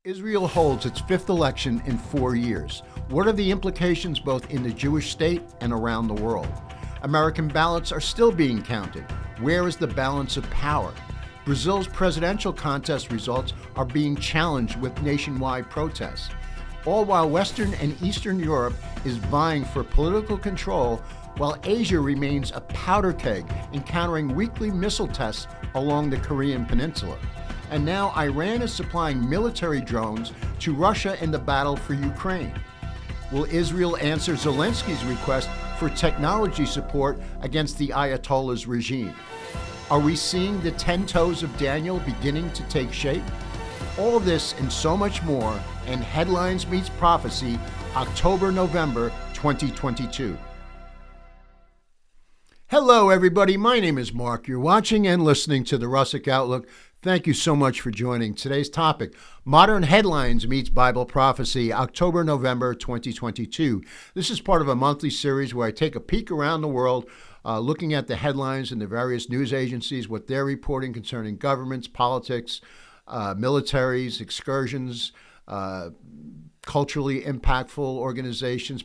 Israel holds its fifth election in 4 years. What are the implications both in the Jewish state and around the world? American ballots are still being counted. Where is the balance of power? Brazil's presidential contest results are being challenged with nationwide protests. All while Western and Eastern Europe is vying for political control, while Asia remains a powder keg, encountering weekly missile tests along the Korean peninsula. And now Iran is supplying military drones to Russia in the battle for Ukraine. Will Israel answer Zelensky's request for technology support against the Ayatollah's regime? Are we seeing the 10 toes of Daniel beginning to take shape? All this and so much more in Headlines Meets Prophecy, October-November 2022. Hello, everybody. My name is Mark. You're watching and listening to the Russick Outlook. Thank you so much for joining. Today's topic, Modern Headlines Meets Bible Prophecy, October-November 2022. This is part of a monthly series where I take a peek around the world, looking at the headlines in the various news agencies, what they're reporting concerning governments, politics, militaries, excursions, culturally impactful organizations,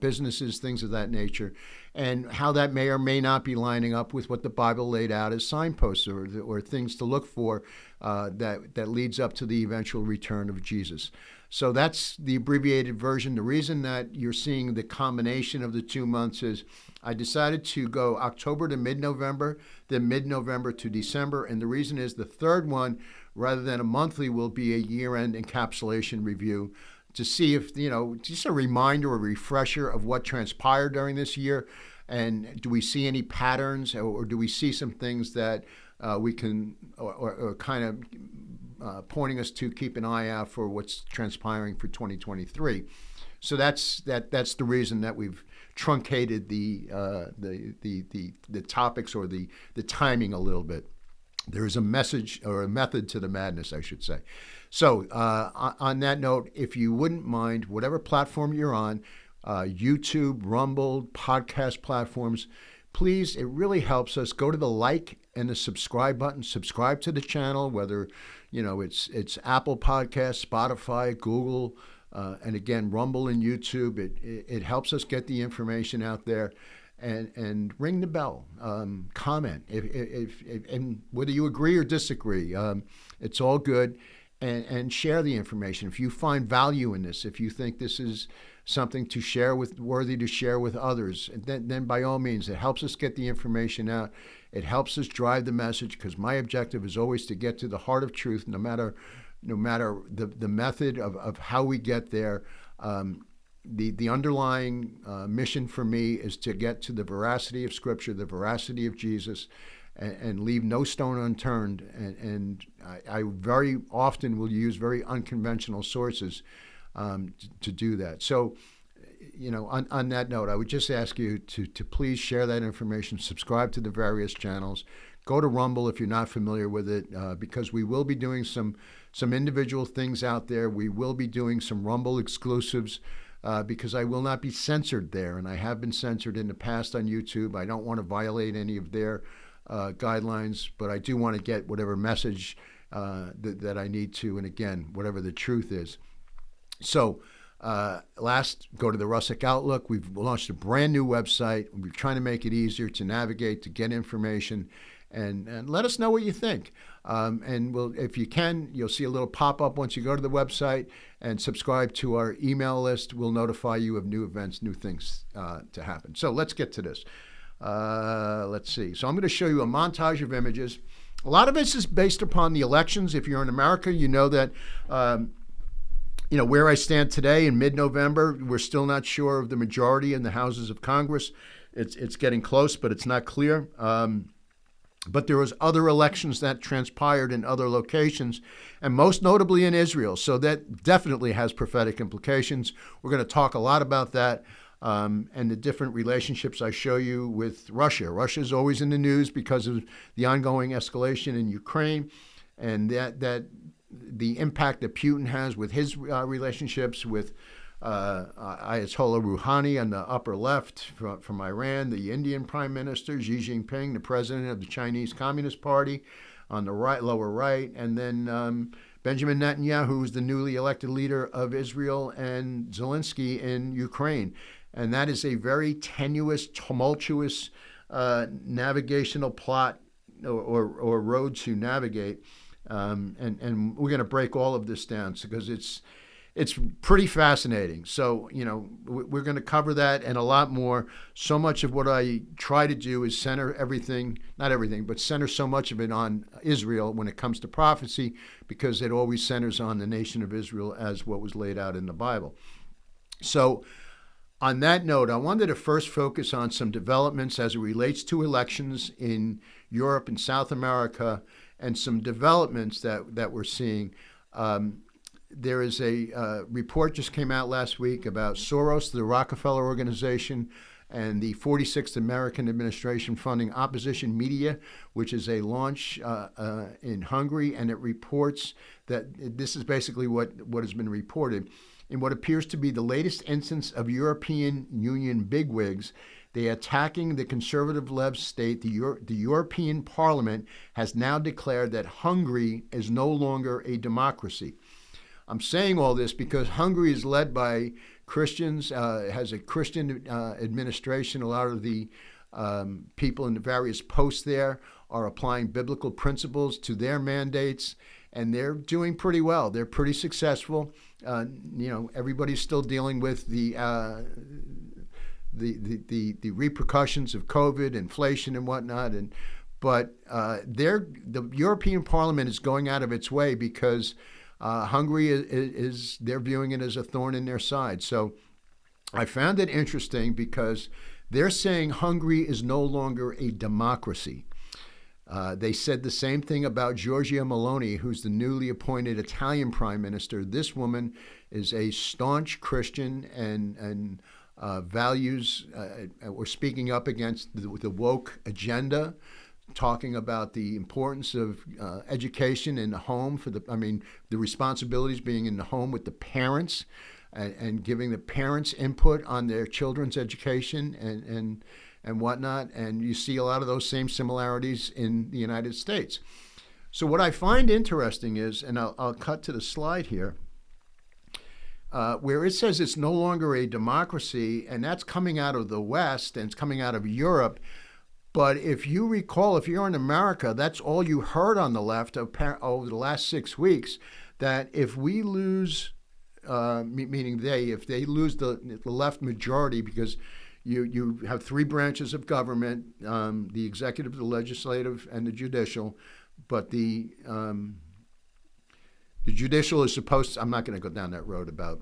businesses, things of that nature, and how that may or may not be lining up with what the Bible laid out as signposts or things to look for that leads up to the eventual return of Jesus. So that's the abbreviated version. The reason that you're seeing the combination of the 2 months is I decided to go October to mid-November, then mid-November to December, and the reason is the third one, rather than a monthly, will be a year-end encapsulation review to see if, just a reminder or refresher of what transpired during this year, and do we see any patterns, or do we see some things that we can, or kind of pointing us to keep an eye out for what's transpiring for 2023. So that's the reason that we've truncated the topics or the timing a little bit. There is a message or a method to the madness, I should say. So on that note, if you wouldn't mind, whatever platform you're on, YouTube, Rumble, podcast platforms, please, it really helps us. Go to the like and the subscribe button. Subscribe to the channel, whether it's Apple Podcasts, Spotify, Google, and again, Rumble and YouTube. It helps us get the information out there. And ring the bell, comment, if and whether you agree or disagree, it's all good, and share the information. If you find value in this, if you think this is something to share worthy to share with others, then by all means, it helps us get the information out. It helps us drive the message, because my objective is always to get to the heart of truth, no matter the method of how we get there. The underlying mission for me is to get to the veracity of Scripture, the veracity of Jesus, and leave no stone unturned. And I very often will use very unconventional sources to do that. So, on that note, I would just ask you to please share that information, subscribe to the various channels, go to Rumble if you're not familiar with it, because we will be doing some individual things out there. We will be doing some Rumble exclusives. Because I will not be censored there, and I have been censored in the past on YouTube. I don't want to violate any of their guidelines, but I do want to get whatever message that I need to, and again, whatever the truth is. So last, go to the Russick Outlook. We've launched a brand new website. We're trying to make it easier to navigate, to get information, and let us know what you think. And if you can, you'll see a little pop-up once you go to the website and subscribe to our email list. We'll notify you of new events, new things to happen. So let's get to this. Let's see. So I'm going to show you a montage of images. A lot of this is based upon the elections. If you're in America, you know that where I stand today in mid-November, we're still not sure of the majority in the houses of Congress. It's getting close, but it's not clear. But there was other elections that transpired in other locations, and most notably in Israel. So that definitely has prophetic implications. We're going to talk a lot about that and the different relationships I show you with Russia. Russia is always in the news because of the ongoing escalation in Ukraine, and that the impact that Putin has with his relationships with Ayatollah Rouhani on the upper left from Iran, the Indian Prime Minister, Xi Jinping, the president of the Chinese Communist Party on the right, lower right, and then Benjamin Netanyahu, who's the newly elected leader of Israel, and Zelensky in Ukraine. And that is a very tenuous, tumultuous navigational plot or road to navigate. And we're going to break all of this down because it's pretty fascinating. So, we're going to cover that and a lot more. So much of what I try to do is center everything, not everything, but center so much of it on Israel when it comes to prophecy, because it always centers on the nation of Israel as what was laid out in the Bible. So, on that note, I wanted to first focus on some developments as it relates to elections in Europe and South America, and some developments that we're seeing. There is a report just came out last week about Soros, the Rockefeller Organization, and the 46th American administration funding opposition media, which is a launch in Hungary, and it reports that this is basically what has been reported. In what appears to be the latest instance of European Union bigwigs, they attacking the conservative left state. The European Parliament has now declared that Hungary is no longer a democracy. I'm saying all this because Hungary is led by Christians, has a Christian administration. A lot of the people in the various posts there are applying biblical principles to their mandates, and they're doing pretty well. They're pretty successful. Everybody's still dealing with the repercussions of COVID, inflation, and whatnot. But the European Parliament is going out of its way because Hungary is they're viewing it as a thorn in their side. So I found it interesting because they're saying Hungary is no longer a democracy. They said the same thing about Giorgia Meloni, who's the newly appointed Italian prime minister. This woman is a staunch Christian and values or speaking up against the woke agenda, talking about the importance of education in the home the responsibilities being in the home with the parents, and giving the parents input on their children's education and whatnot. And you see a lot of those same similarities in the United States. So what I find interesting is, and I'll cut to the slide here, where it says it's no longer a democracy, and that's coming out of the West and it's coming out of Europe. But if you recall, if you're in America, that's all you heard on the left over the last 6 weeks, that if we lose, meaning if they lose the left majority, because you have three branches of government, the executive, the legislative, and the judicial, but the judicial is supposed to, I'm not going to go down that road about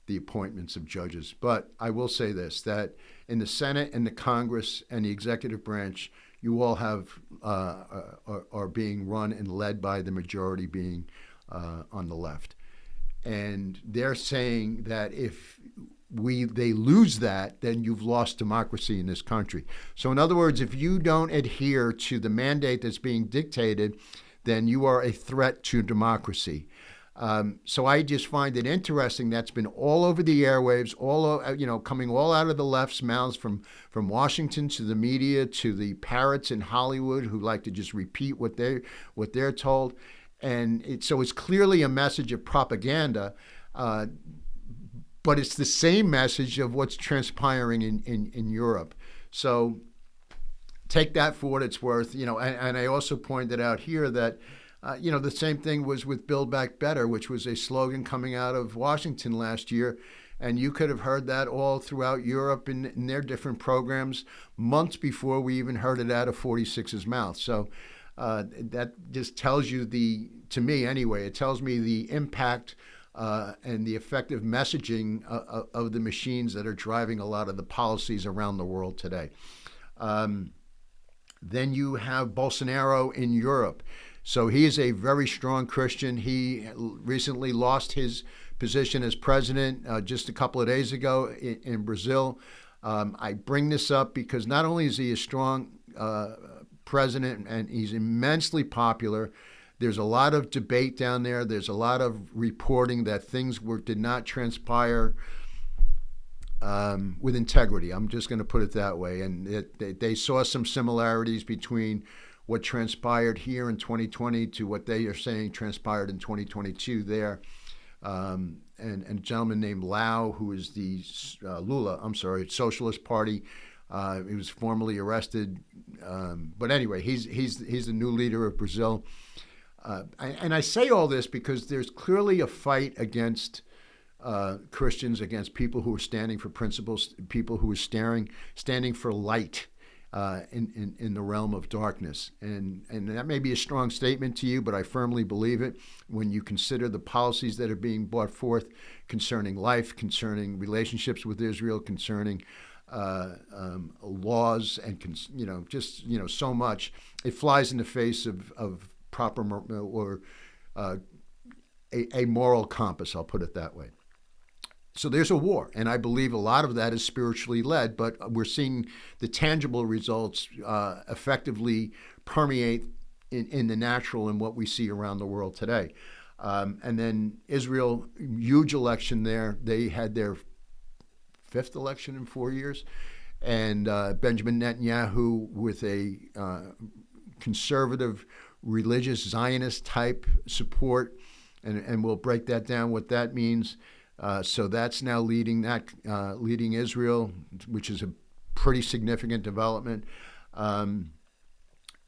the appointments of judges, but I will say this, that in the Senate and the Congress and the executive branch, you all have are being run and led by the majority being on the left. And they're saying that if they lose that, then you've lost democracy in this country. So in other words, if you don't adhere to the mandate that's being dictated, then you are a threat to democracy. So I just find it interesting. That's been all over the airwaves, coming all out of the left's mouths, from Washington to the media to the parrots in Hollywood who like to just repeat what they're told, and so it's clearly a message of propaganda, but it's the same message of what's transpiring in Europe. So take that for what it's worth, And I also pointed out here that. The same thing was with Build Back Better, which was a slogan coming out of Washington last year. And you could have heard that all throughout Europe in their different programs months before we even heard it out of 46's mouth. So that just tells you to me anyway, it tells me the impact and the effective messaging of the machines that are driving a lot of the policies around the world today. Then you have Bolsonaro in Europe. So he is a very strong Christian. He recently lost his position as president just a couple of days ago in Brazil. I bring this up because not only is he a strong president and he's immensely popular, there's a lot of debate down there. There's a lot of reporting that things did not transpire with integrity. I'm just going to put it that way. And they saw some similarities between what transpired here in 2020 to what they are saying transpired in 2022 there. And a gentleman named Lao, who is the Socialist Party. He was formerly arrested, but anyway, he's the new leader of Brazil. And I say all this because there's clearly a fight against Christians, against people who are standing for principles, people who are standing for light in the realm of darkness. And that may be a strong statement to you, but I firmly believe it when you consider the policies that are being brought forth concerning life, concerning relationships with Israel, concerning laws, and so much. It flies in the face of proper or a moral compass, I'll put it that way. So there's a war, and I believe a lot of that is spiritually led, but we're seeing the tangible results effectively permeate in the natural and what we see around the world today. And then Israel, huge election there. They had their 5th election in 4 years, and Benjamin Netanyahu, with a conservative, religious, Zionist type support, and we'll break that down, what that means. So that's now leading Israel, which is a pretty significant development.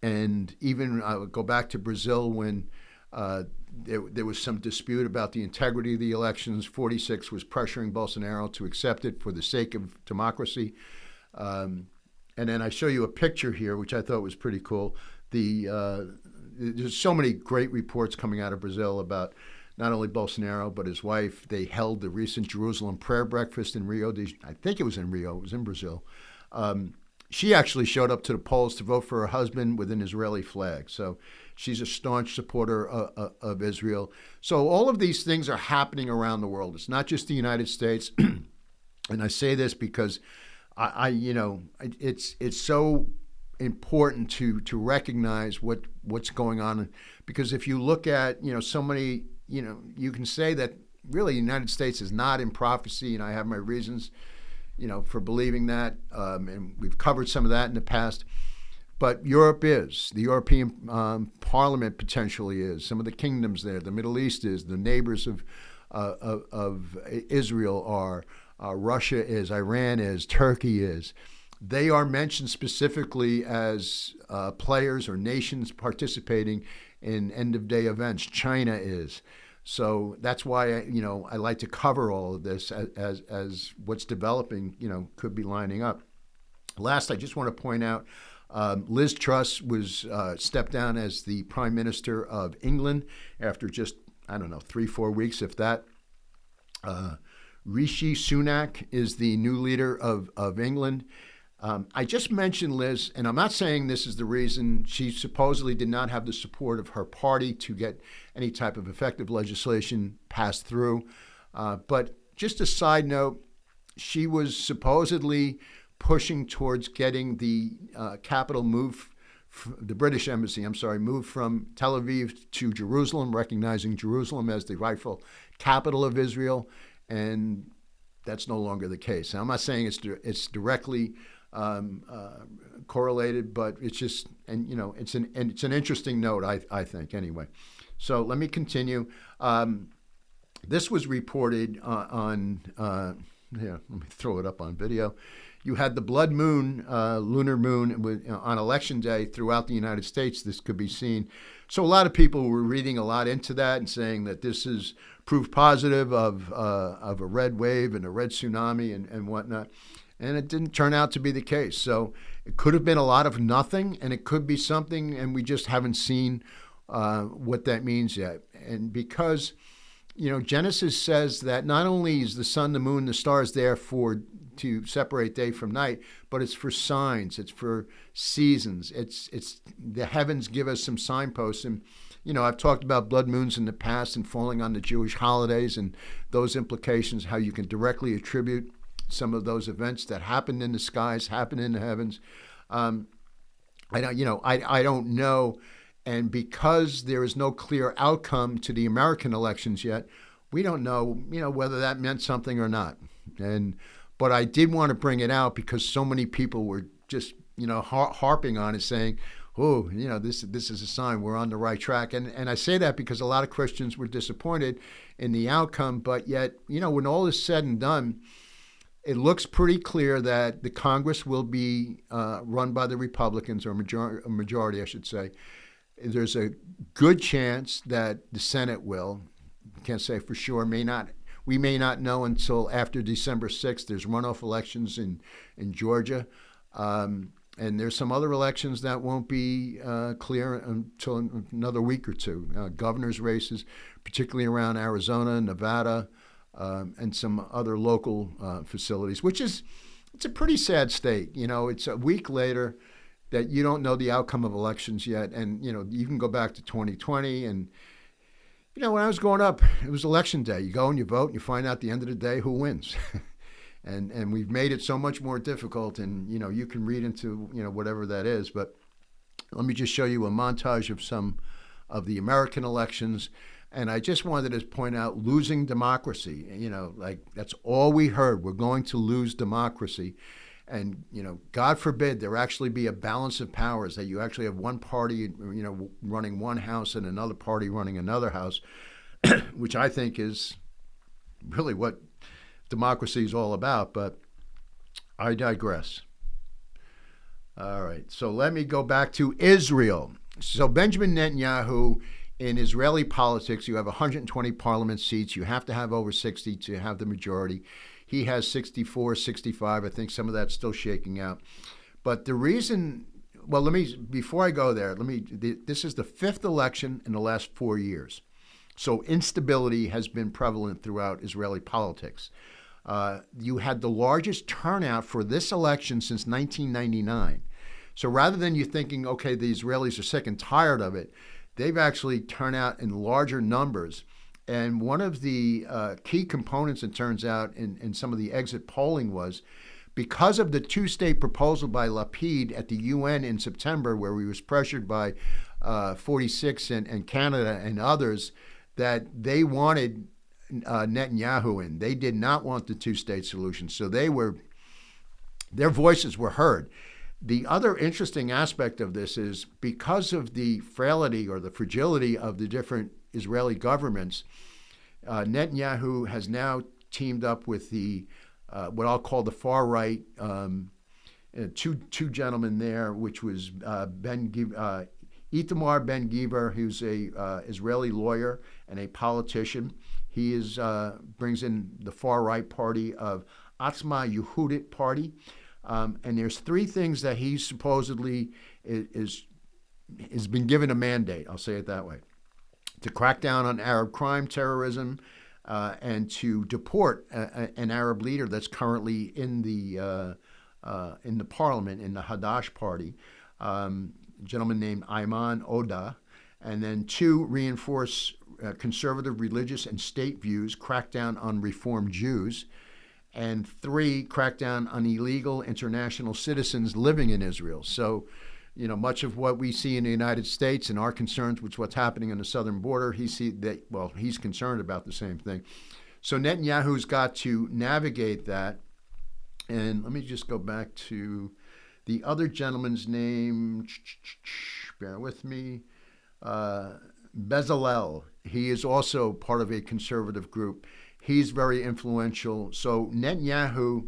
And even I would go back to Brazil when there was some dispute about the integrity of the elections. 46 was pressuring Bolsonaro to accept it for the sake of democracy. And then I show you a picture here, which I thought was pretty cool. There's so many great reports coming out of Brazil about not only Bolsonaro, but his wife. They held the recent Jerusalem prayer breakfast in Rio. I think it was in Rio. It was in Brazil. She actually showed up to the polls to vote for her husband with an Israeli flag. So she's a staunch supporter of Israel. So all of these things are happening around the world. It's not just the United States. And I say this because it's so important to recognize what's going on, because if you look at so many, you can say that really the United States is not in prophecy, and I have my reasons for believing that, and we've covered some of that in the past. But Europe is, the European Parliament potentially is, some of the kingdoms there, the Middle East is, the neighbors of Israel are, Russia is, Iran is, Turkey is. They are mentioned specifically as players or nations participating in end-of-day events. China is. So that's why I like to cover all of this as what's developing could be lining up. Last, I just want to point out Liz Truss was stepped down as the Prime Minister of England after just 3-4 weeks, if that. Rishi Sunak is the new leader of England. I just mentioned Liz, and I'm not saying this is the reason. She supposedly did not have the support of her party to get any type of effective legislation passed through. But just a side note, she was supposedly pushing towards getting the capital moved, the British embassy, moved from Tel Aviv to Jerusalem, recognizing Jerusalem as the rightful capital of Israel. And that's no longer the case. Now, I'm not saying it's directly correlated, but it's just, it's an interesting note, I think, anyway. So let me continue. This was reported on let me throw it up on video. You had the blood moon, lunar moon, on election day throughout the United States. This could be seen. So a lot of people were reading a lot into that and saying that this is proof positive of a red wave and a red tsunami and whatnot. And it didn't turn out to be the case. So it could have been a lot of nothing, and it could be something, and we just haven't seen what that means yet. And because, Genesis says that not only is the sun, the moon, the stars there to separate day from night, but it's for signs, it's for seasons. It's the heavens give us some signposts. And I've talked about blood moons in the past and falling on the Jewish holidays and those implications, how you can directly attribute some of those events that happened in the skies, happened in the heavens. I don't know. And because there is no clear outcome to the American elections yet, we don't know, whether that meant something or not. But I did want to bring it out because so many people were just, harping on it, saying, oh, this is a sign we're on the right track. And I say that because a lot of Christians were disappointed in the outcome, but yet, when all is said and done, it looks pretty clear that the Congress will be run by the Republicans, or a majority, I should say. There's a good chance that the Senate will. Can't say for sure. We may not know until after December 6th. There's runoff elections in Georgia. And there's some other elections that won't be clear until another week or two. Governor's races, particularly around Arizona, Nevada, and some other local facilities, it's a pretty sad state. It's a week later that you don't know the outcome of elections yet. And, you can go back to 2020 and, when I was growing up, it was election day. You go and you vote and you find out at the end of the day who wins. And we've made it so much more difficult, and you can read into whatever that is. But let me just show you a montage of some of the American elections, and I just wanted to point out losing democracy. Like that's all we heard. We're going to lose democracy, and God forbid there actually be a balance of powers, that you actually have one party running one house and another party running another house, which I think is really what democracy is all about, but I digress. All right, so let me go back to Israel. So Benjamin Netanyahu, in Israeli politics, you have 120 parliament seats. You have to have over 60 to have the majority. He has 64, 65. I think some of that's still shaking out. But the reason, before I go there, this is the fifth election in the last 4 years. So instability has been prevalent throughout Israeli politics. You had the largest turnout for this election since 1999. So rather than you thinking, okay, the Israelis are sick and tired of it, they've actually turned out in larger numbers. And one of the key components, it turns out, in some of the exit polling was because of the two-state proposal by Lapid at the UN in September, where he was pressured by 46 and Canada and others, that they wanted Netanyahu in. They did not want the two-state solution, so their voices were heard. The other interesting aspect of this is because of the frailty or the fragility of the different Israeli governments, Netanyahu has now teamed up with the what I'll call the far right, two gentlemen there, which was Itamar Ben-Gvir, who's a Israeli lawyer and a politician. He brings in the far right party of Atzma Yehudit party, and there's three things that he supposedly has been given a mandate. I'll say it that way: to crack down on Arab crime, terrorism, and to deport an Arab leader that's currently in the parliament in the Hadash party, a gentleman named Ayman Oda, and then two, reinforce conservative religious and state views, crack down on Reform Jews, and three, crack down on illegal international citizens living in Israel. So, much of what we see in the United States and our concerns with what's happening on the southern border, he's concerned about the same thing. So Netanyahu's got to navigate that. And let me just go back to the other gentleman's name. Bear with me. Bezalel. He is also part of a conservative group. He's very influential. So Netanyahu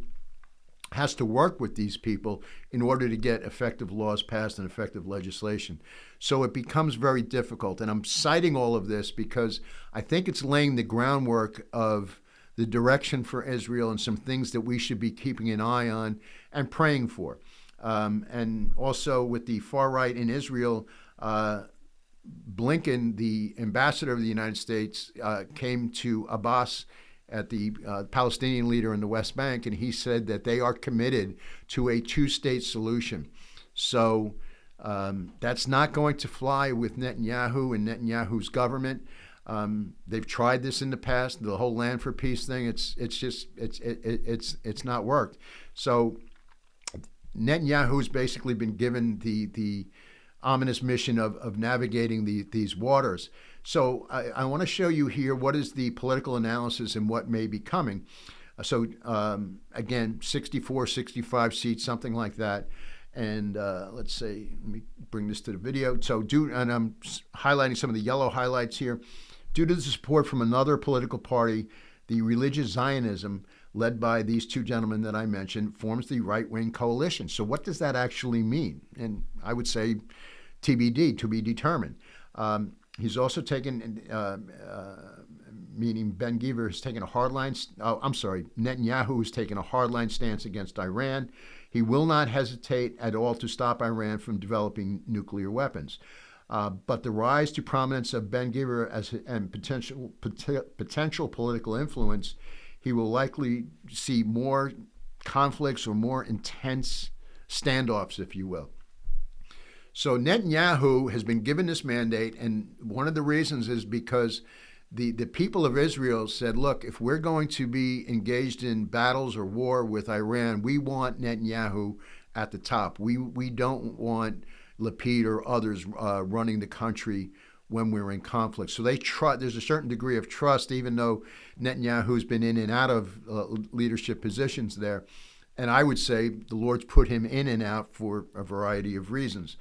has to work with these people in order to get effective laws passed and effective legislation. So it becomes very difficult. And I'm citing all of this because I think it's laying the groundwork of the direction for Israel and some things that we should be keeping an eye on and praying for. And also with the far right in Israel, Blinken, the ambassador of the United States, came to Abbas, at the Palestinian leader in the West Bank, and he said that they are committed to a two-state solution. So that's not going to fly with Netanyahu and Netanyahu's government. They've tried this in the past, the whole land for peace thing. It's not worked. So Netanyahu's basically been given the ominous mission of navigating these waters. So I want to show you here what is the political analysis and what may be coming. So again, 64, 65 seats, something like that. And let's say, let me bring this to the video. So and I'm highlighting some of the yellow highlights here. Due to the support from another political party, the religious Zionism, led by these two gentlemen that I mentioned, forms the right-wing coalition. So what does that actually mean? And I would say TBD, to be determined. He's also taken, meaning Ben-Gvir has taken a hardline, Netanyahu has taken a hardline stance against Iran. He will not hesitate at all to stop Iran from developing nuclear weapons. But the rise to prominence of Ben-Gvir and potential political influence, he will likely see more conflicts or more intense standoffs, if you will. So Netanyahu has been given this mandate, and one of the reasons is because the people of Israel said, look, if we're going to be engaged in battles or war with Iran, we want Netanyahu at the top. We don't want Lapid or others running the country when we're in conflict. So there's a certain degree of trust, even though Netanyahu's been in and out of leadership positions there. And I would say the Lord's put him in and out for a variety of reasons.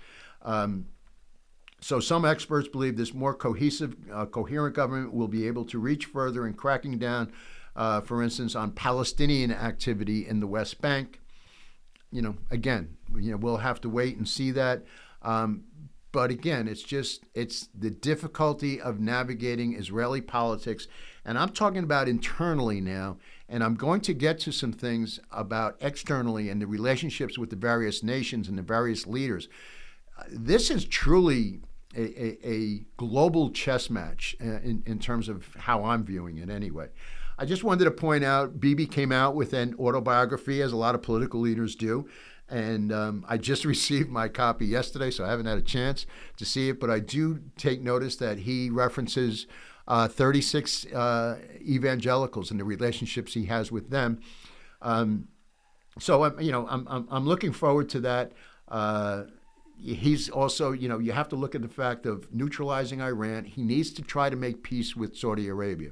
So some experts believe this more cohesive, coherent government will be able to reach further in cracking down, for instance, on Palestinian activity in the West Bank. Again, we'll have to wait and see that. But again, it's the difficulty of navigating Israeli politics. And I'm talking about internally now, and I'm going to get to some things about externally and the relationships with the various nations and the various leaders. This is truly a global chess match in terms of how I'm viewing it anyway. I just wanted to point out, Bibi came out with an autobiography, as a lot of political leaders do. And I just received my copy yesterday, so I haven't had a chance to see it. But I do take notice that he references 36 evangelicals and the relationships he has with them. So I'm looking forward to that. He's also, you have to look at the fact of neutralizing Iran. He needs to try to make peace with Saudi Arabia.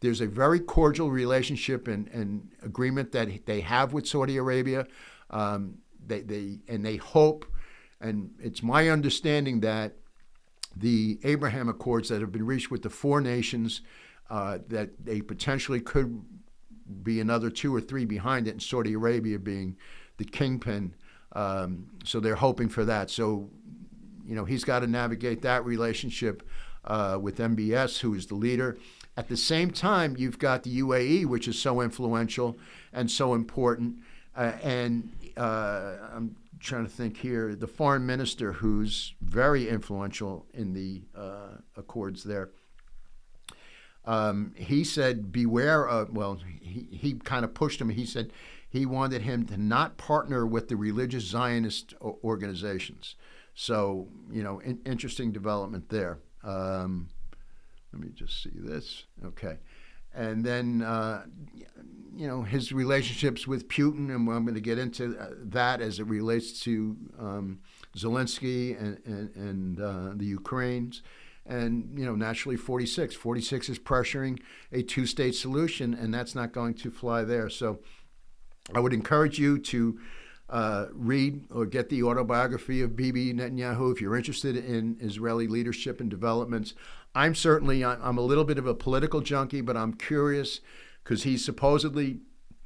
There's a very cordial relationship and agreement that they have with Saudi Arabia. They hope, and it's my understanding that the Abraham Accords that have been reached with the four nations, that they potentially could be another 2 or 3 behind it, and Saudi Arabia being the kingpin. So they're hoping for that. So, he's got to navigate that relationship with MBS, who is the leader. At the same time, you've got the UAE, which is so influential and so important. And I'm trying to think here, the foreign minister, who's very influential in the accords there, he said, beware of, he kind of pushed him. He said he wanted him to not partner with the religious Zionist organizations. So, interesting development there. Let me just see this. Okay. And then, his relationships with Putin, and I'm going to get into that as it relates to Zelensky and the Ukrainians. And, naturally 46. 46 is pressuring a 2-state solution, and that's not going to fly there. So I would encourage you to read or get the autobiography of Bibi Netanyahu if you're interested in Israeli leadership and developments. I'm a little bit of a political junkie, but I'm curious because he's supposedly,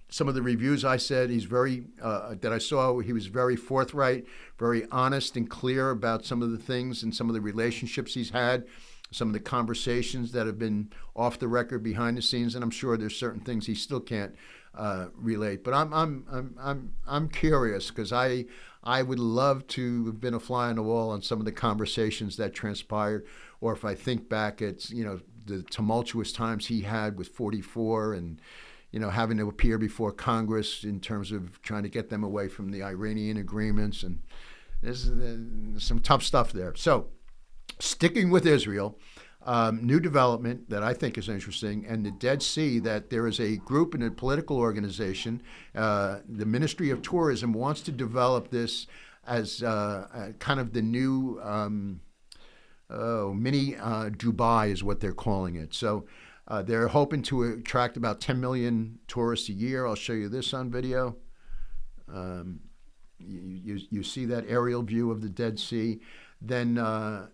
some of the reviews I said, that I saw, he was very forthright, very honest and clear about some of the things and some of the relationships he's had, some of the conversations that have been off the record behind the scenes, and I'm sure there's certain things he still can't relate. But I'm curious because I would love to have been a fly on the wall on some of the conversations that transpired, or if I think back at the tumultuous times he had with 44 and having to appear before Congress in terms of trying to get them away from the Iranian agreements, and there's some tough stuff there. So sticking with Israel, new development that I think is interesting, and the Dead Sea, that there is a group in a political organization, the Ministry of Tourism wants to develop this as kind of the new mini Dubai is what they're calling it. So they're hoping to attract about 10 million tourists a year. I'll show you this on video. you see that aerial view of the Dead Sea. Then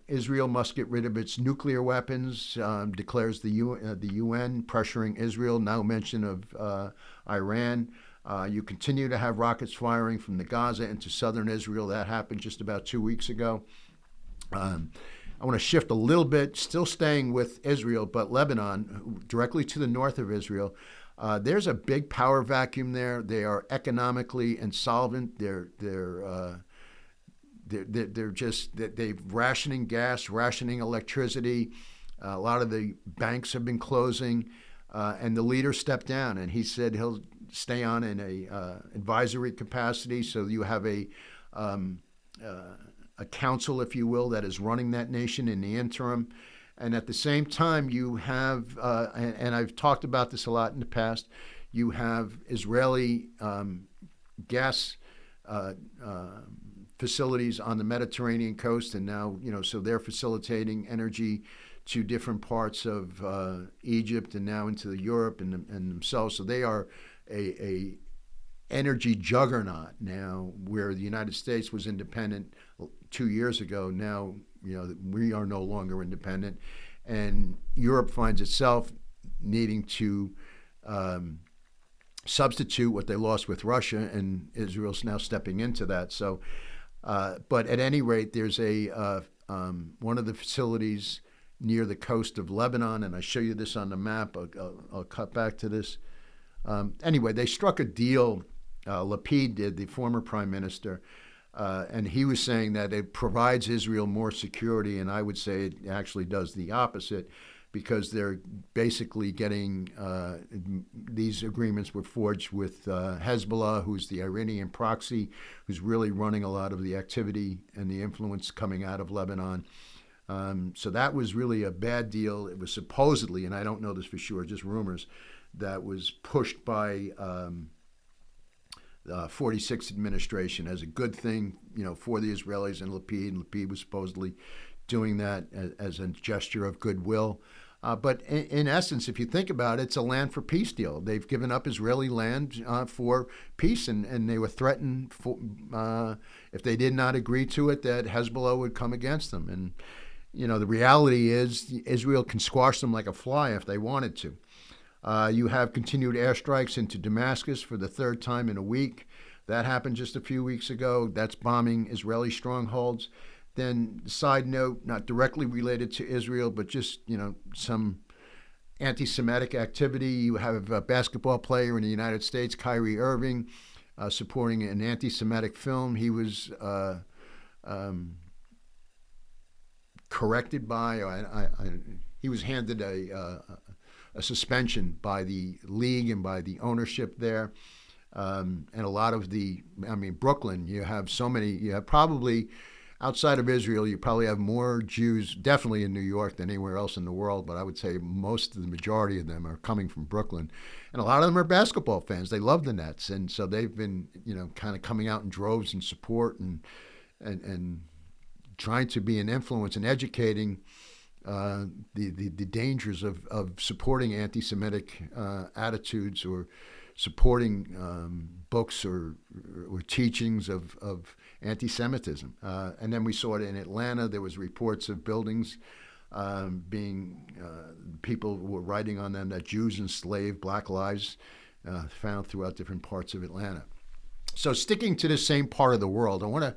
Israel must get rid of its nuclear weapons, declares the UN, pressuring Israel. No mention of Iran. You continue to have rockets firing from the Gaza into southern Israel. That happened just about 2 weeks ago. I want to shift a little bit, still staying with Israel, but Lebanon, directly to the north of Israel. There's a big power vacuum there. They are economically insolvent. They're rationing gas, rationing electricity. A lot of the banks have been closing, and the leader stepped down, and he said he'll stay on in a advisory capacity. So you have a council, if you will, that is running that nation in the interim. And at the same time, you have, and I've talked about this a lot in the past, you have Israeli gas facilities on the Mediterranean coast, and now, so they're facilitating energy to different parts of Egypt and now into Europe and themselves. So they are a energy juggernaut now, where the United States was independent 2 years ago. Now, we are no longer independent, and Europe finds itself needing to substitute what they lost with Russia, and Israel's now stepping into that. So, but at any rate, there's one of the facilities near the coast of Lebanon, and I show you this on the map. I'll cut back to this. Anyway, they struck a deal. Lapid did, the former prime minister, and he was saying that it provides Israel more security, and I would say it actually does the opposite, because they're basically getting these agreements were forged with Hezbollah, who's the Iranian proxy, who's really running a lot of the activity and the influence coming out of Lebanon. So that was really a bad deal. It was supposedly, and I don't know this for sure, just rumors, that was pushed by the 46th administration as a good thing, for the Israelis and Lapid. And Lapid was supposedly doing that as a gesture of goodwill. But in essence, if you think about it, it's a land for peace deal. They've given up Israeli land for peace, and they were threatened if they did not agree to it, that Hezbollah would come against them. And, the reality is Israel can squash them like a fly if they wanted to. You have continued airstrikes into Damascus for the third time in a week. That happened just a few weeks ago. That's bombing Israeli strongholds. Then, side note, not directly related to Israel, but just, some anti-Semitic activity. You have a basketball player in the United States, Kyrie Irving, supporting an anti-Semitic film. He was corrected by, he was handed a suspension by the league and by the ownership there. And a lot of Brooklyn, you have probably, outside of Israel, you probably have more Jews, definitely in New York, than anywhere else in the world. But I would say most of the majority of them are coming from Brooklyn. And a lot of them are basketball fans. They love the Nets. And so they've been, kind of coming out in droves in support and trying to be an influence and educating the dangers of supporting anti-Semitic attitudes, or supporting books or teachings of anti-Semitism. And then we saw it in Atlanta. There was reports of buildings people were writing on them that Jews enslaved, Black lives found throughout different parts of Atlanta. So sticking to the same part of the world, I want to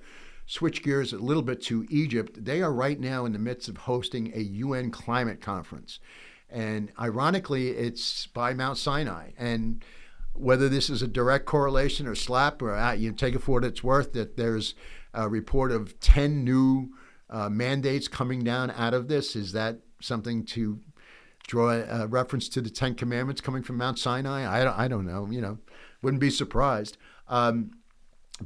switch gears a little bit to Egypt. They are right now in the midst of hosting a UN climate conference. And ironically, it's by Mount Sinai. And whether this is a direct correlation or slap, or you take it for what it's worth, that there's a report of 10 new mandates coming down out of this. Is that something to draw a reference to the 10 Commandments coming from Mount Sinai? I don't know, wouldn't be surprised.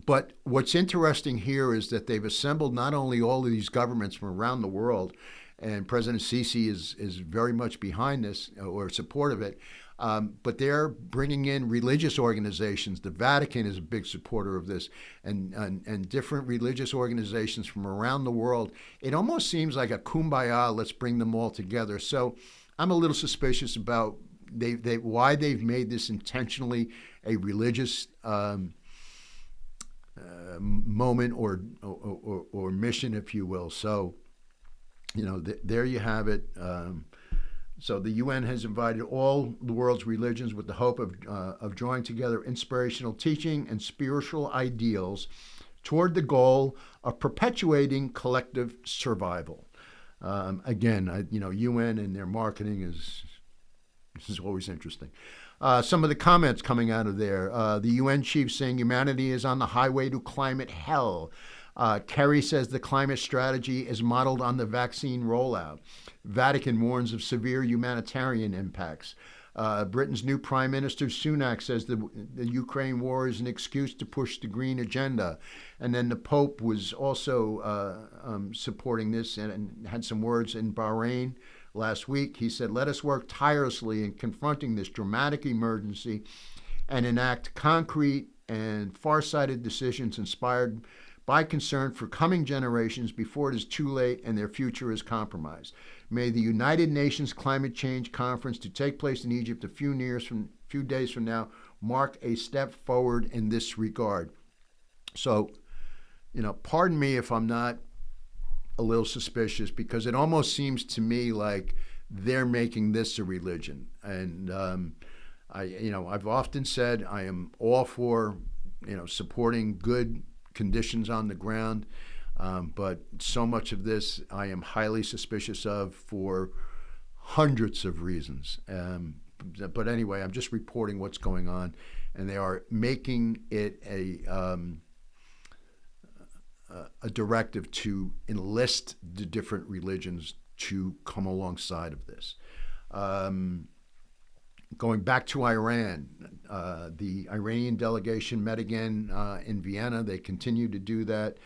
But what's interesting here is that they've assembled not only all of these governments from around the world, and President Sisi is very much behind this or supportive of it, but they're bringing in religious organizations. The Vatican is a big supporter of this, and different religious organizations from around the world. It almost seems like a kumbaya, let's bring them all together. So I'm a little suspicious about why they've made this intentionally a religious moment or mission, if you will. So, there you have it. So the UN has invited all the world's religions with the hope of drawing together inspirational teaching and spiritual ideals toward the goal of perpetuating collective survival. Again, UN and their marketing is always interesting. Some of the comments coming out of there. The UN chief saying humanity is on the highway to climate hell. Kerry says the climate strategy is modeled on the vaccine rollout. Vatican warns of severe humanitarian impacts. Britain's new Prime Minister Sunak says the Ukraine war is an excuse to push the green agenda. And then the Pope was also supporting this and had some words in Bahrain last week. He said, let us work tirelessly in confronting this dramatic emergency and enact concrete and far-sighted decisions inspired by concern for coming generations before it is too late and their future is compromised. May the United Nations Climate Change Conference to take place in Egypt a few days from now mark a step forward in this regard. So, pardon me if I'm not a little suspicious, because it almost seems to me like they're making this a religion. And I've often said I am all for supporting good conditions on the ground, but so much of this I am highly suspicious of for hundreds of reasons. But anyway, I'm just reporting what's going on, and they are making it a directive to enlist the different religions to come alongside of this. Going back to Iran, the Iranian delegation met again in Vienna. They continue to do that,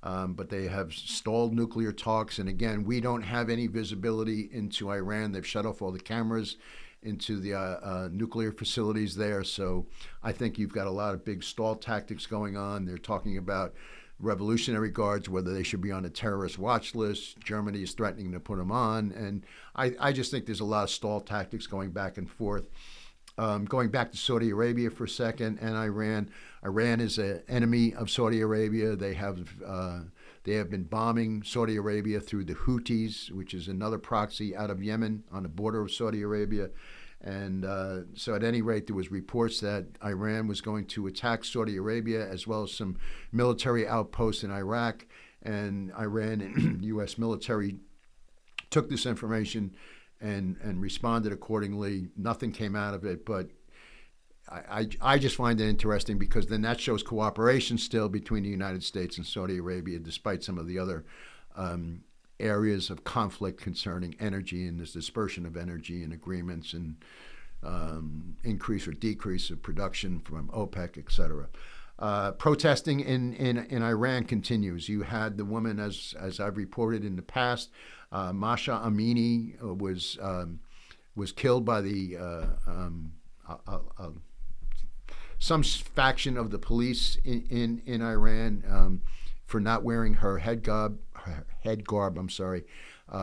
but they have stalled nuclear talks. And again, we don't have any visibility into Iran. They've shut off all the cameras into the nuclear facilities there. So I think you've got a lot of big stall tactics going on. They're talking about Revolutionary Guards, whether they should be on a terrorist watch list. Germany is threatening to put them on. And I just think there's a lot of stall tactics going back and forth. Going back to Saudi Arabia for a second and Iran. Iran is an enemy of Saudi Arabia. They have been bombing Saudi Arabia through the Houthis, which is another proxy out of Yemen on the border of Saudi Arabia. And so at any rate, there was reports that Iran was going to attack Saudi Arabia as well as some military outposts in Iraq. And Iran and U.S. military took this information and responded accordingly. Nothing came out of it, but I just find it interesting because then that shows cooperation still between the United States and Saudi Arabia, despite some of the other areas of conflict concerning energy and this dispersion of energy and agreements and increase or decrease of production from OPEC, et cetera. Protesting in Iran continues. You had the woman, as I've reported in the past, Masha Amini was killed by the some faction of the police in Iran for not wearing her head garb.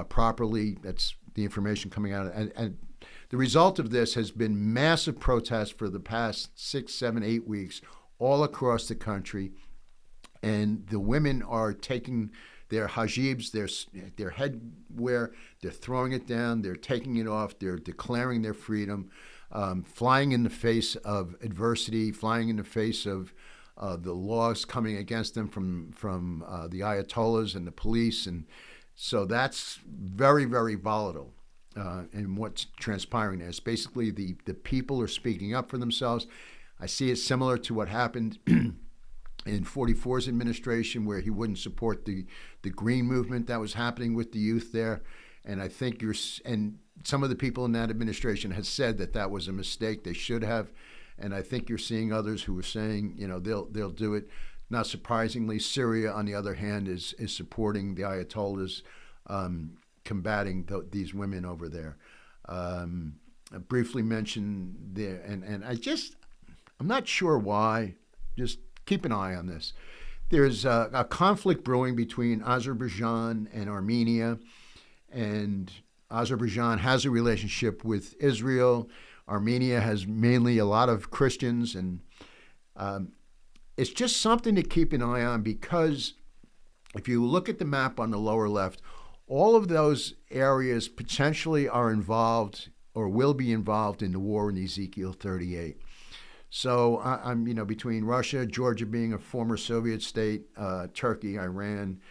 Properly. That's the information coming out. And the result of this has been massive protests for the past 6, 7, 8 weeks all across the country. And the women are taking their hijabs, their headwear, they're throwing it down, they're taking it off, they're declaring their freedom, flying in the face of adversity, flying in the face of the laws coming against them from the Ayatollahs and the police. And so that's very, very volatile in what's transpiring there. It's basically the people are speaking up for themselves. I see it similar to what happened in 44's administration, where he wouldn't support the green movement that was happening with the youth there. And I think and some of the people in that administration has said that was a mistake. They should have. And I think you're seeing others who are saying, they'll do it. Not surprisingly, Syria, on the other hand, is supporting the Ayatollahs, combating these women over there. I briefly mentioned there, and I'm not sure why. Just keep an eye on this. There's a conflict brewing between Azerbaijan and Armenia, and Azerbaijan has a relationship with Israel. Armenia has mainly a lot of Christians, and it's just something to keep an eye on, because if you look at the map on the lower left, all of those areas potentially are involved or will be involved in the war in Ezekiel 38. So I'm, between Russia, Georgia being a former Soviet state, Turkey, Iran,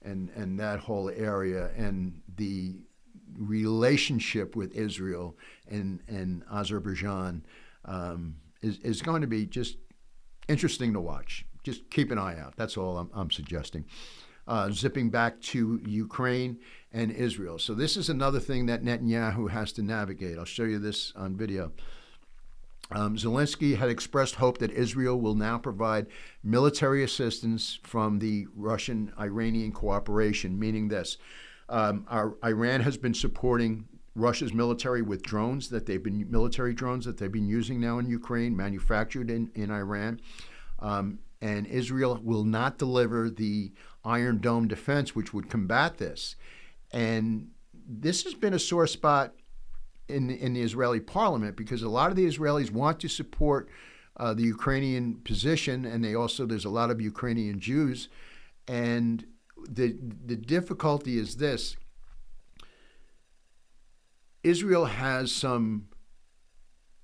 and that whole area, and the relationship with Israel and Azerbaijan is going to be just interesting to watch. Just keep an eye out. That's all I'm suggesting. Zipping back to Ukraine and Israel. So this is another thing that Netanyahu has to navigate. I'll show you this on video. Zelensky had expressed hope that Israel will now provide military assistance from the Russian-Iranian cooperation, meaning this. Iran has been supporting Russia's military with military drones that they've been using now in Ukraine, manufactured in Iran. And Israel will not deliver the Iron Dome defense, which would combat this. And this has been a sore spot in the Israeli parliament, because a lot of the Israelis want to support the Ukrainian position, and there's a lot of Ukrainian Jews. And the difficulty is this: Israel has some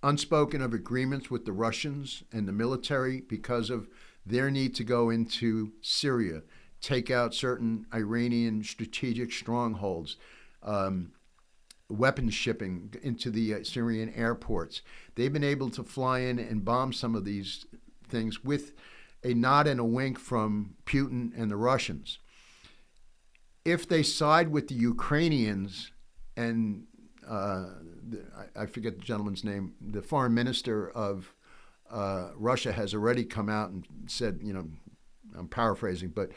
unspoken of agreements with the Russians and the military because of their need to go into Syria, take out certain Iranian strategic strongholds, weapons shipping into the Syrian airports. They've been able to fly in and bomb some of these things with a nod and a wink from Putin and the Russians. If they side with the Ukrainians, and I forget the gentleman's name, the foreign minister of Russia has already come out and said, I'm paraphrasing, but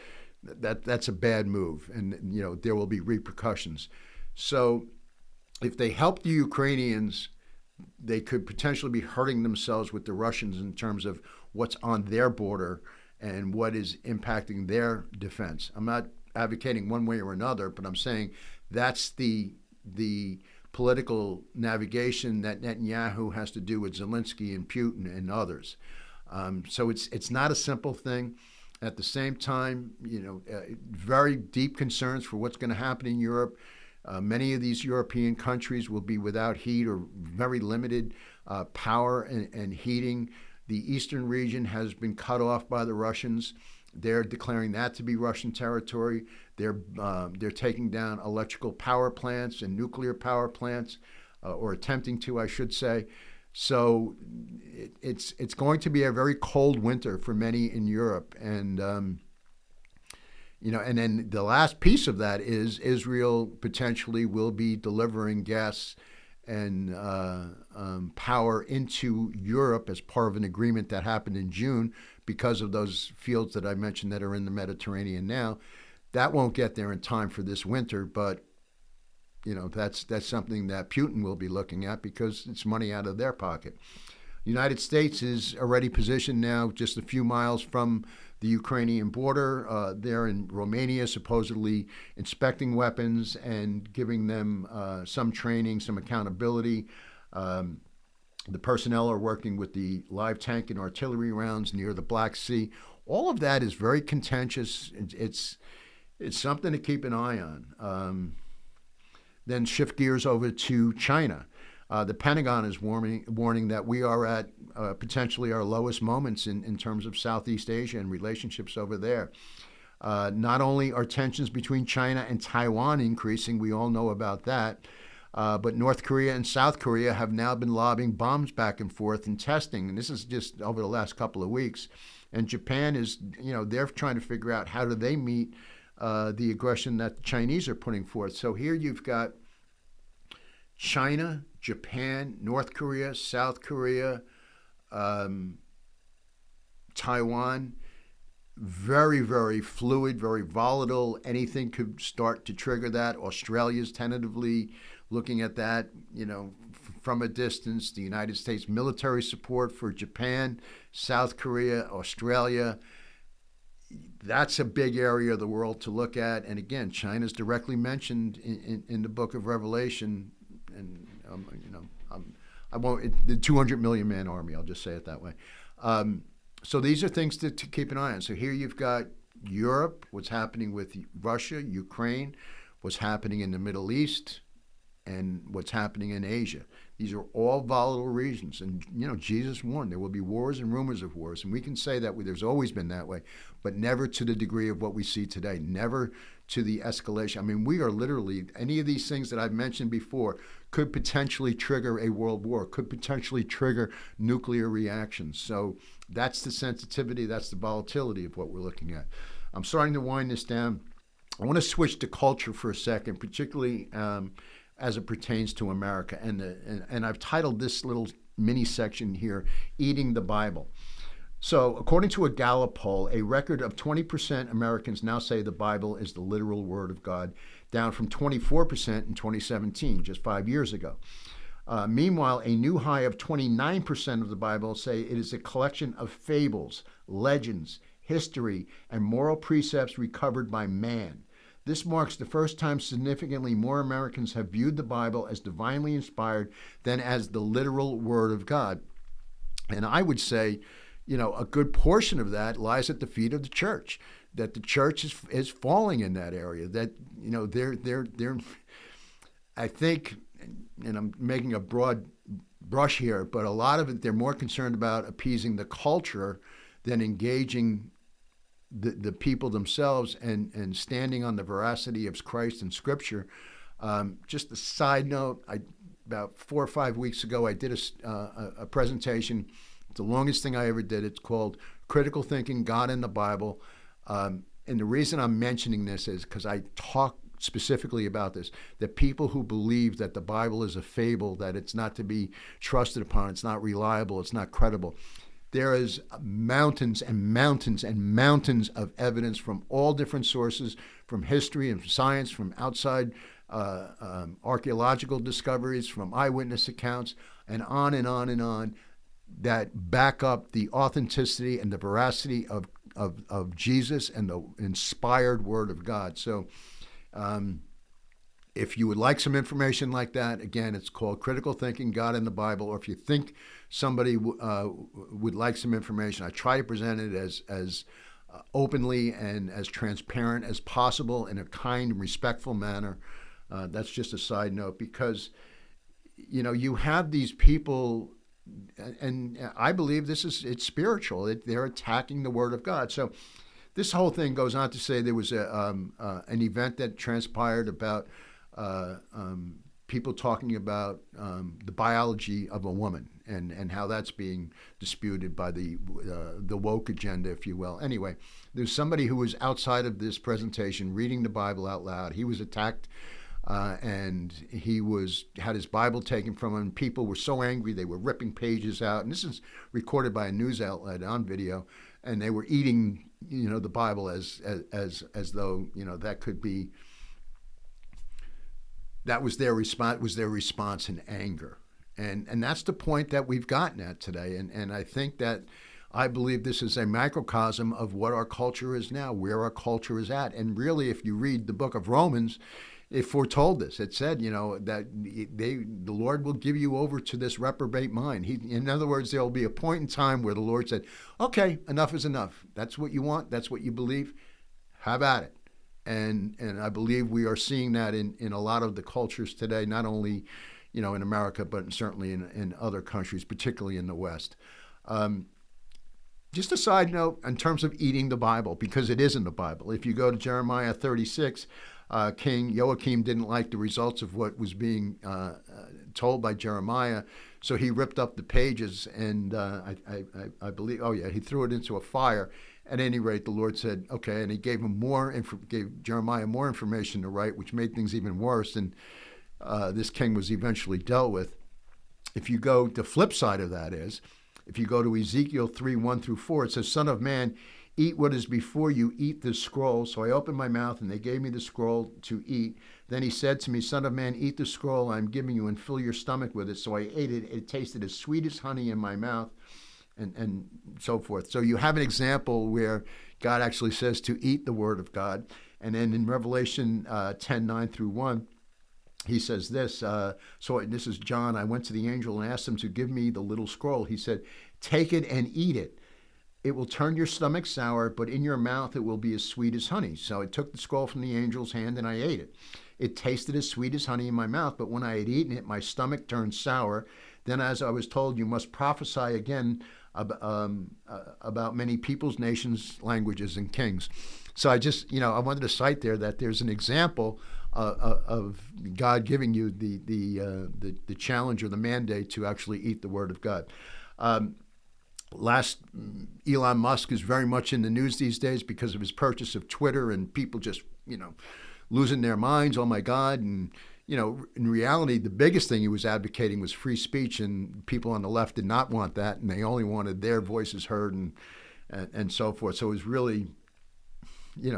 that's a bad move, and there will be repercussions. So if they help the Ukrainians, they could potentially be hurting themselves with the Russians in terms of what's on their border and what is impacting their defense. I'm not advocating one way or another, but I'm saying that's the political navigation that Netanyahu has to do with Zelensky and Putin and others. So it's not a simple thing. At the same time, very deep concerns for what's going to happen in Europe. Many of these European countries will be without heat or very limited power and heating. The eastern region has been cut off by the Russians. They're declaring that to be Russian territory. They're taking down electrical power plants and nuclear power plants, or attempting to, I should say. So it's going to be a very cold winter for many in Europe, and and then the last piece of that is Israel potentially will be delivering gas and power into Europe as part of an agreement that happened in June because of those fields that I mentioned that are in the Mediterranean now. That won't get there in time for this winter, but that's something that Putin will be looking at because it's money out of their pocket. The United States is already positioned now just a few miles from the Ukrainian border. They're in Romania, supposedly inspecting weapons and giving them some training, some accountability. The personnel are working with the live tank and artillery rounds near the Black Sea. All of that is very contentious. It's something to keep an eye on. Then shift gears over to China. The Pentagon is warning that we are at potentially our lowest moments in terms of Southeast Asia and relationships over there. Not only are tensions between China and Taiwan increasing, we all know about that, but North Korea and South Korea have now been lobbing bombs back and forth and testing. And this is just over the last couple of weeks. And Japan is, they're trying to figure out how do they meet the aggression that the Chinese are putting forth. So here you've got China, Japan, North Korea, South Korea, Taiwan, very, very fluid, very volatile. Anything could start to trigger that. Australia's tentatively looking at that, from a distance. The United States military support for Japan, South Korea, Australia. That's a big area of the world to look at. And again, China's directly mentioned in the book of Revelation. And, the 200 million man army, I'll just say it that way. So these are things to keep an eye on. So here you've got Europe, what's happening with Russia, Ukraine, what's happening in the Middle East, and what's happening in Asia. These are all volatile regions. And, Jesus warned there will be wars and rumors of wars. And we can say that there's always been that way, but never to the degree of what we see today, never to the escalation. I mean, we are literally, any of these things that I've mentioned before could potentially trigger a world war, could potentially trigger nuclear reactions. So that's the sensitivity, that's the volatility of what we're looking at. I'm starting to wind this down. I want to switch to culture for a second, particularly as it pertains to America. And I've titled this little mini section here, Eating the Bible. So according to a Gallup poll, a record of 20% Americans now say the Bible is the literal word of God, down from 24% in 2017, just 5 years ago. Meanwhile, a new high of 29% of the Bible say it is a collection of fables, legends, history, and moral precepts recovered by man. This marks the first time significantly more Americans have viewed the Bible as divinely inspired than as the literal Word of God. And I would say, a good portion of that lies at the feet of the church, that the church is falling in that area, that, they're I think, and I'm making a broad brush here, but a lot of it, they're more concerned about appeasing the culture than engaging the people themselves and standing on the veracity of Christ and Scripture. Just a side note, about 4 or 5 weeks ago, I did a presentation. It's the longest thing I ever did. It's called Critical Thinking, God and the Bible. And the reason I'm mentioning this is because I talk specifically about this, that people who believe that the Bible is a fable, that it's not to be trusted upon, it's not reliable, it's not credible. There is mountains and mountains and mountains of evidence from all different sources, from history and science, from outside archaeological discoveries, from eyewitness accounts, and on and on and on, that back up the authenticity and the veracity of Jesus and the inspired Word of God. So if you would like some information like that, again, it's called Critical Thinking, God and the Bible. Or if you think somebody would like some information, I try to present it as openly and as transparent as possible in a kind and respectful manner. That's just a side note, because, you have these people, and I believe it's spiritual. They're attacking the Word of God. So this whole thing goes on to say there was an event that transpired about people talking about the biology of a woman and how that's being disputed by the woke agenda, if you will. Anyway, there's somebody who was outside of this presentation reading the Bible out loud. He was attacked, and he had his Bible taken from him. People were so angry they were ripping pages out. And this is recorded by a news outlet on video, and they were eating, the Bible as though that could be. That was their response in anger. And that's the point that we've gotten at today. And I believe this is a microcosm of what our culture is now, where our culture is at. And really, if you read the book of Romans, it foretold this. It said, that the Lord will give you over to this reprobate mind. In other words, there will be a point in time where the Lord said, okay, enough is enough. That's what you want. That's what you believe. Have at it. And I believe we are seeing that in a lot of the cultures today, not only, in America, but certainly in other countries, particularly in the West. Just a side note in terms of eating the Bible, because it is in the Bible. If you go to Jeremiah 36, King Joachim didn't like the results of what was being told by Jeremiah, so he ripped up the pages and I believe, he threw it into a fire. At any rate, the Lord said, okay, and he gave Jeremiah more information to write, which made things even worse, and this king was eventually dealt with. If you go, the flip side of that is, if you go to Ezekiel 3:1-4, it says, Son of man, eat what is before you, eat this scroll. So I opened my mouth, and they gave me the scroll to eat. Then he said to me, Son of man, eat the scroll I'm giving you and fill your stomach with it. So I ate it. It tasted as sweet as honey in my mouth. And so forth. So you have an example where God actually says to eat the Word of God. And then in Revelation 10:9-1, he says this. So this is John. I went to the angel and asked him to give me the little scroll. He said, take it and eat it. It will turn your stomach sour, but in your mouth it will be as sweet as honey. So I took the scroll from the angel's hand and I ate it. It tasted as sweet as honey in my mouth, but when I had eaten it, my stomach turned sour. Then, as I was told, you must prophesy again about many peoples, nations, languages, and kings. So I just, I wanted to cite there that there's an example of God giving you the challenge or the mandate to actually eat the Word of God. Elon Musk is very much in the news these days because of his purchase of Twitter, and people just, losing their minds. Oh my God. And, in reality, the biggest thing he was advocating was free speech, and people on the left did not want that, and they only wanted their voices heard and so forth. So it was really,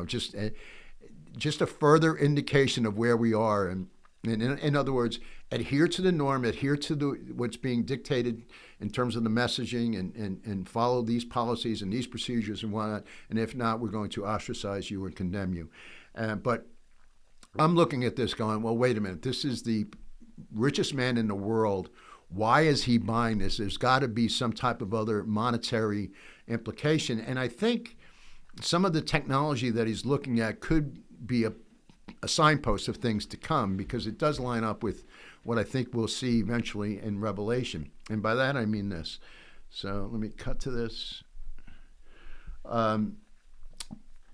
just a further indication of where we are. And in other words, adhere to the norm, adhere to what's being dictated in terms of the messaging, and follow these policies and these procedures and whatnot. And if not, we're going to ostracize you and condemn you. But I'm looking at this going, well, wait a minute. This is the richest man in the world. Why is he buying this? There's got to be some type of other monetary implication. And I think some of the technology that he's looking at could be a signpost of things to come, because it does line up with what I think we'll see eventually in Revelation. And by that, I mean this. So let me cut to this.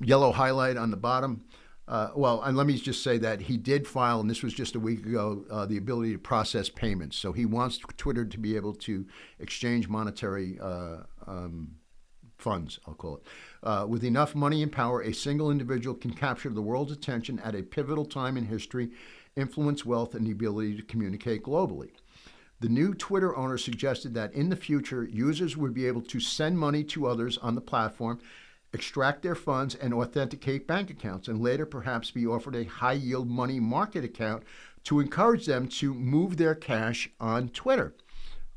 Yellow highlight on the bottom. And let me just say that he did file, and this was just a week ago, the ability to process payments. So he wants Twitter to be able to exchange monetary funds, I'll call it. With enough money and power, a single individual can capture the world's attention at a pivotal time in history, influence wealth, and the ability to communicate globally. The new Twitter owner suggested that in the future, users would be able to send money to others on the platform, extract their funds, and authenticate bank accounts, and later perhaps be offered a high-yield money market account to encourage them to move their cash on Twitter.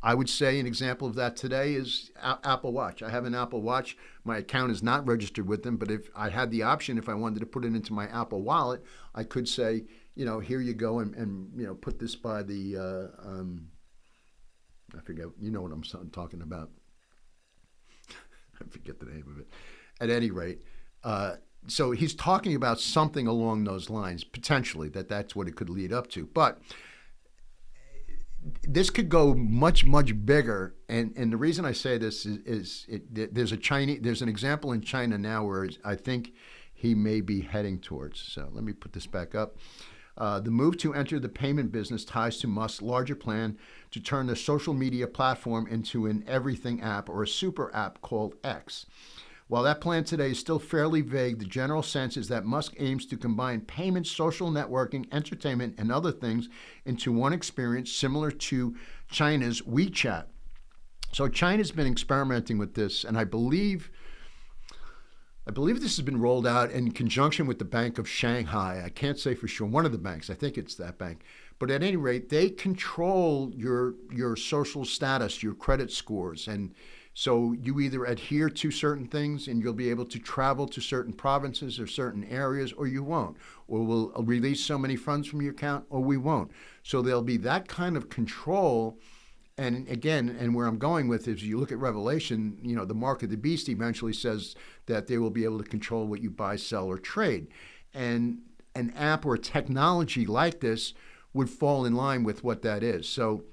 I would say an example of that today is Apple Watch. I have an Apple Watch. My account is not registered with them, but if I had the option, if I wanted to put it into my Apple Wallet, I could say, here you go, and put this by the, I forget, you know what I'm talking about. I forget the name of it. At any rate, so he's talking about something along those lines, potentially, that's what it could lead up to. But this could go much, much bigger. And the reason I say this is there's an example in China now where I think he may be heading towards. So let me put this back up. The move to enter the payment business ties to Musk's larger plan to turn the social media platform into an everything app, or a super app called X. While that plan today is still fairly vague, the general sense is that Musk aims to combine payments, social networking, entertainment, and other things into one experience similar to China's WeChat. So China's been experimenting with this, and I believe this has been rolled out in conjunction with the Bank of Shanghai. I can't say for sure, one of the banks, I think it's that bank. But at any rate, they control your social status, your credit scores, and so you either adhere to certain things and you'll be able to travel to certain provinces or certain areas, or you won't. Or we'll release so many funds from your account, or we won't. So there'll be that kind of control. And again, and where I'm going with is, you look at Revelation, the mark of the beast eventually says that they will be able to control what you buy, sell, or trade. And an app or a technology like this would fall in line with what that is. So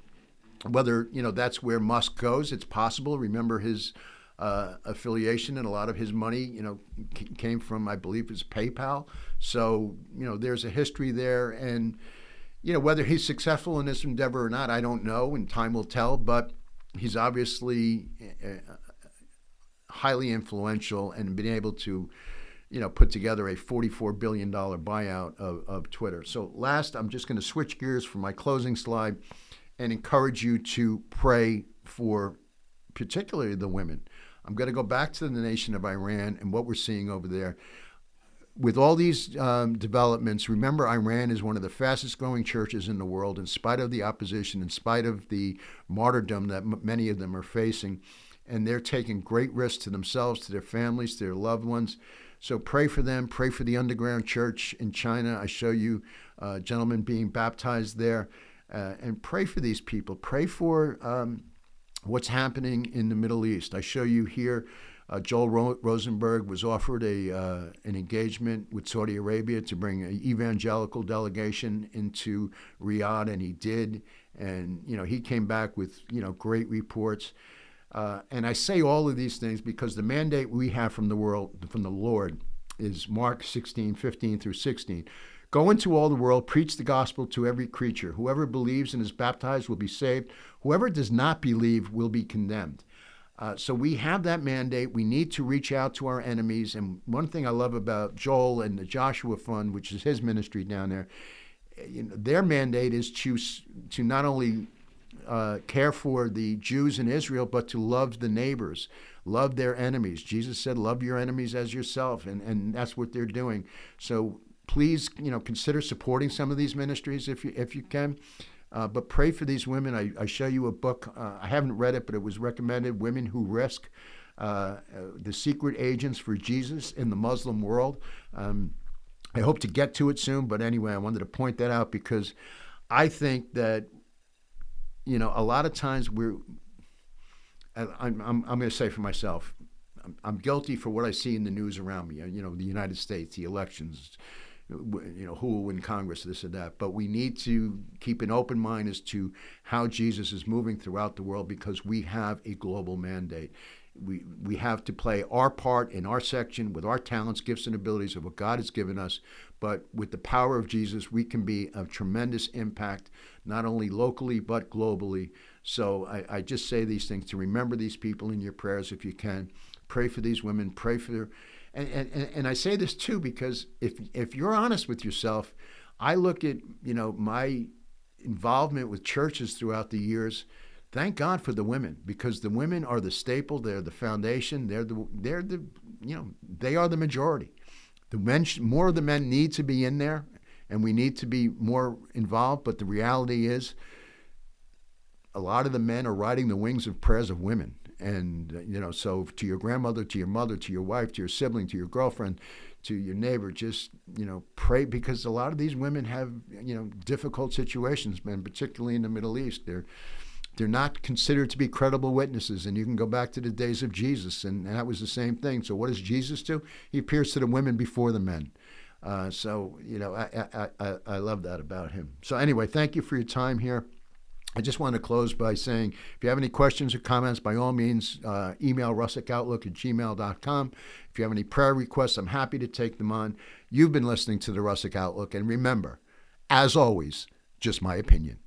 whether, that's where Musk goes, it's possible. Remember his affiliation, and a lot of his money, came from, I believe, his PayPal. So, there's a history there. And, whether he's successful in this endeavor or not, I don't know, and time will tell. But he's obviously highly influential and been able to, put together a $44 billion buyout of Twitter. So last, I'm just going to switch gears for my closing slide and encourage you to pray for particularly the women. I'm going to go back to the nation of Iran and what we're seeing over there. With all these developments, remember, Iran is one of the fastest growing churches in the world, in spite of the opposition, in spite of the martyrdom that many of them are facing. And they're taking great risks to themselves, to their families, to their loved ones. So pray for them. Pray for the underground church in China. I show you gentlemen being baptized there. And pray for these people. Pray for what's happening in the Middle East. I show you here Joel Rosenberg was offered an engagement with Saudi Arabia to bring an evangelical delegation into Riyadh, and he did. And, he came back with, great reports. And I say all of these things because the mandate we have from the Lord, is Mark 16:15 through 16. Go into all the world, preach the gospel to every creature. Whoever believes and is baptized will be saved. Whoever does not believe will be condemned. So we have that mandate. We need to reach out to our enemies. And one thing I love about Joel and the Joshua Fund, which is his ministry down there, their mandate is to not only care for the Jews in Israel, but to love the neighbors, love their enemies. Jesus said, love your enemies as yourself, and that's what they're doing. So please, consider supporting some of these ministries if you can. But pray for these women. I show you a book. I haven't read it, but it was recommended, Women Who Risk, The Secret Agents for Jesus in the Muslim World. I hope to get to it soon, but anyway, I wanted to point that out because I think that, a lot of times I'm going to say for myself, I'm guilty for what I see in the news around me, the United States, the elections, who will win Congress, this or that. But we need to keep an open mind as to how Jesus is moving throughout the world because we have a global mandate. We have to play our part in our section with our talents, gifts, and abilities of what God has given us. But with the power of Jesus, we can be of tremendous impact, not only locally, but globally. So I just say these things to remember these people in your prayers if you can. Pray for these women, pray for their... And I say this too because if you're honest with yourself, I look at, my involvement with churches throughout the years. Thank God for the women, because the women are the staple. They're the foundation. They are the majority. The men, more of the men need to be in there, and we need to be more involved. But the reality is, a lot of the men are riding the wings of prayers of women. And, so to your grandmother, to your mother, to your wife, to your sibling, to your girlfriend, to your neighbor, just, pray, because a lot of these women have, difficult situations, and particularly in the Middle East. They're not considered to be credible witnesses. And you can go back to the days of Jesus, and that was the same thing. So what does Jesus do? He appears to the women before the men. I love that about him. So anyway, thank you for your time here. I just want to close by saying, if you have any questions or comments, by all means, email russickoutlook@gmail.com. If you have any prayer requests, I'm happy to take them on. You've been listening to the Russick Outlook. And remember, as always, just my opinion.